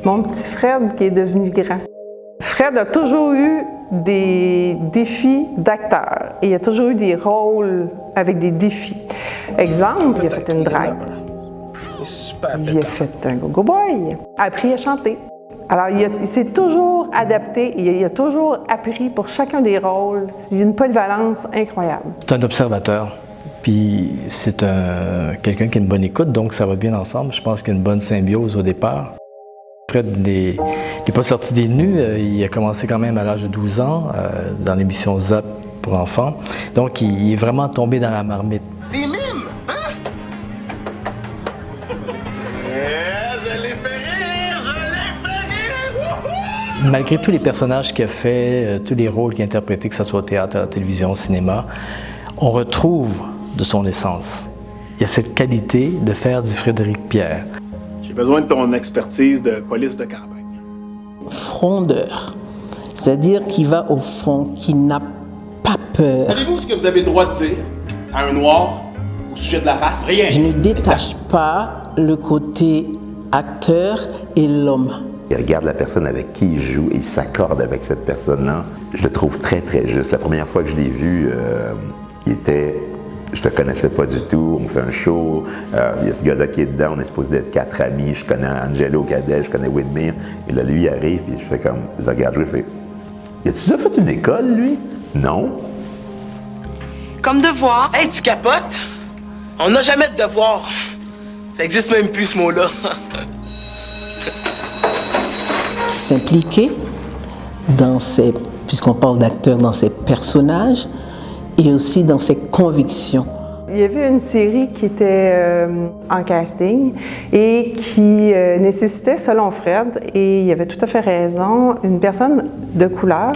mon petit Fred qui est devenu grand. Fred a toujours eu des défis d'acteur et il a toujours eu des rôles avec des défis. Exemple, il a fait une drague, il a fait un go-go boy, a appris à chanter. Alors, il s'est toujours adapté, il a toujours appris pour chacun des rôles. C'est une polyvalence incroyable. C'est un observateur, puis c'est quelqu'un qui a une bonne écoute, donc ça va bien ensemble. Je pense qu'il y a une bonne symbiose au départ. Fred n'est pas sorti des nues, il a commencé quand même à l'âge de 12 ans dans l'émission Zap pour enfants. Donc, il est vraiment tombé dans la marmite. Des mimes, hein? Je l'ai fait rire, je l'ai fait rire! Wouhou! Malgré tous les personnages qu'il a fait, tous les rôles qu'il a interprétés, que ce soit au théâtre, à la télévision, au cinéma, on retrouve de son essence. Il y a cette qualité de faire du Frédéric Pierre. J'ai besoin de ton expertise de police de campagne. Frondeur, c'est-à-dire qui va au fond, qui n'a pas peur. Savez-vous ce que vous avez le droit de dire à un noir au sujet de la race? Rien. Je ne détache pas le côté acteur et l'homme. Il regarde la personne avec qui il joue et il s'accorde avec cette personne-là. Je le trouve très, très juste. La première fois que je l'ai vu, il était... Je te connaissais pas du tout, on fait un show, il y a ce gars-là qui est dedans, on est supposé d'être 4 amis, je connais Angelo Cadet, je connais Whitmere, et là, lui, il arrive, puis je fais comme, je le regarde jouer, je fais, y a-tu déjà fait une école, lui? Non. Comme devoir. Hey, tu capotes? On n'a jamais de devoir. Ça existe même plus, ce mot-là. S'impliquer dans ses, puisqu'on parle d'acteur, dans ses personnages, et aussi dans ses convictions. Il y avait une série qui était en casting et qui nécessitait, selon Fred, et il avait tout à fait raison, une personne de couleur.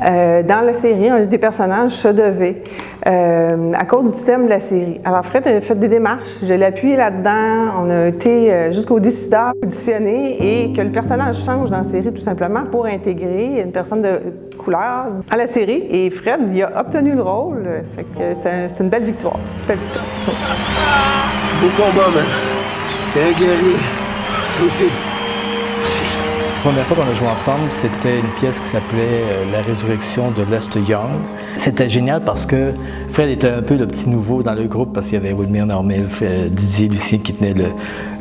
Dans la série, un des personnages se devait, à cause du thème de la série. Alors Fred a fait des démarches, je l'ai appuyé là-dedans, on a été jusqu'au décideur auditionné et que le personnage change dans la série tout simplement pour intégrer une personne de couleur à la série. Et Fred, il a obtenu le rôle, fait que c'est une belle victoire. Belle victoire. Beau combat, man. T'es un guerrier. Toi aussi. La première fois qu'on a joué ensemble, c'était une pièce qui s'appelait La résurrection de Lester Young. C'était génial parce que Fred était un peu le petit nouveau dans le groupe parce qu'il y avait Whitmere Normel, Didier Lucien qui tenait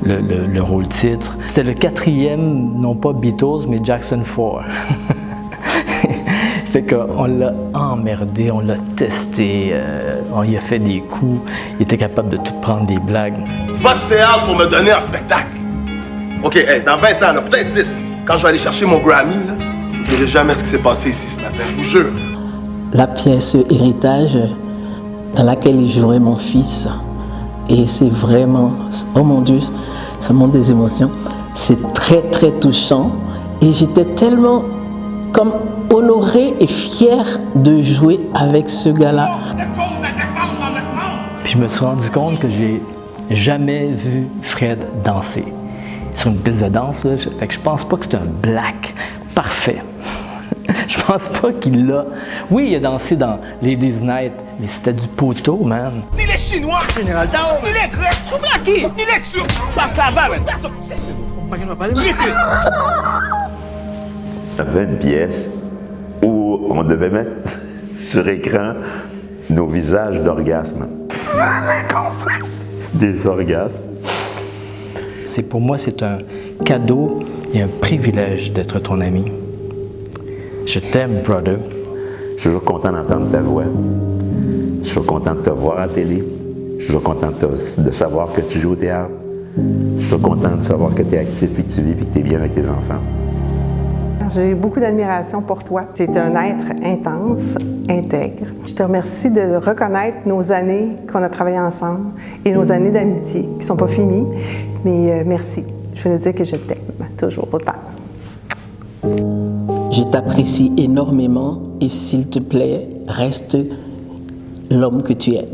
le rôle titre. C'était le 4e, non pas Beatles, mais Jackson 4. Fait qu'on l'a emmerdé, on l'a testé, on y a fait des coups, il était capable de tout prendre des blagues. Va de théâtre pour me donner un spectacle. OK, hey, dans 20 ans, là, peut-être 10, quand je vais aller chercher mon Grammy, là, vous ne verrez jamais ce qui s'est passé ici ce matin, je vous jure. La pièce Héritage, dans laquelle il jouerait mon fils, et c'est vraiment, oh mon Dieu, ça monte des émotions. C'est très, très touchant, et j'étais tellement comme honorée et fière de jouer avec ce gars-là. Puis je me suis rendu compte que j'ai jamais vu Fred danser. Sur une piste de danse, là, fait que je pense pas que c'est un black parfait. Je pense pas qu'il l'a. Oui, il a dansé dans Ladies Night, mais c'était du poteau, man. Ni les Chinois, Général Tao, ni les Grecs, Souvlaki, ni les Turcs, Baklava, man. C'est On avait une pièce où on devait mettre sur écran nos visages d'orgasme. Des orgasmes. Pour moi, c'est un cadeau et un privilège d'être ton ami. Je t'aime, brother. Je suis toujours content d'entendre ta voix. Je suis toujours content de te voir à la télé. Je suis toujours content de savoir que tu joues au théâtre. Je suis toujours content de savoir que tu es actif et que tu vis et que tu es bien avec tes enfants. J'ai beaucoup d'admiration pour toi. Tu es un être intense, intègre. Je te remercie de reconnaître nos années qu'on a travaillé ensemble et nos années d'amitié qui ne sont pas finies. Mais merci. Je veux te dire que je t'aime toujours autant. Je t'apprécie énormément et s'il te plaît, reste l'homme que tu es.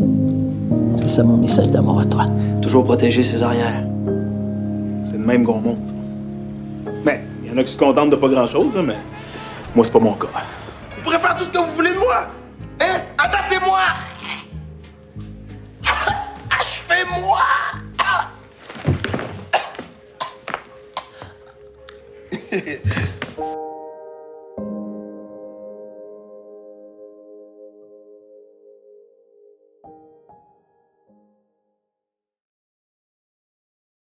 C'est ça mon message d'amour à toi. Toujours protéger ses arrières. C'est de même qu'on monte. Mais il y en a qui se contentent de pas grand-chose, hein, mais moi, c'est pas mon cas. Vous pourrez faire tout ce que vous voulez de moi. Hein? Abattez-moi! Achevez-moi!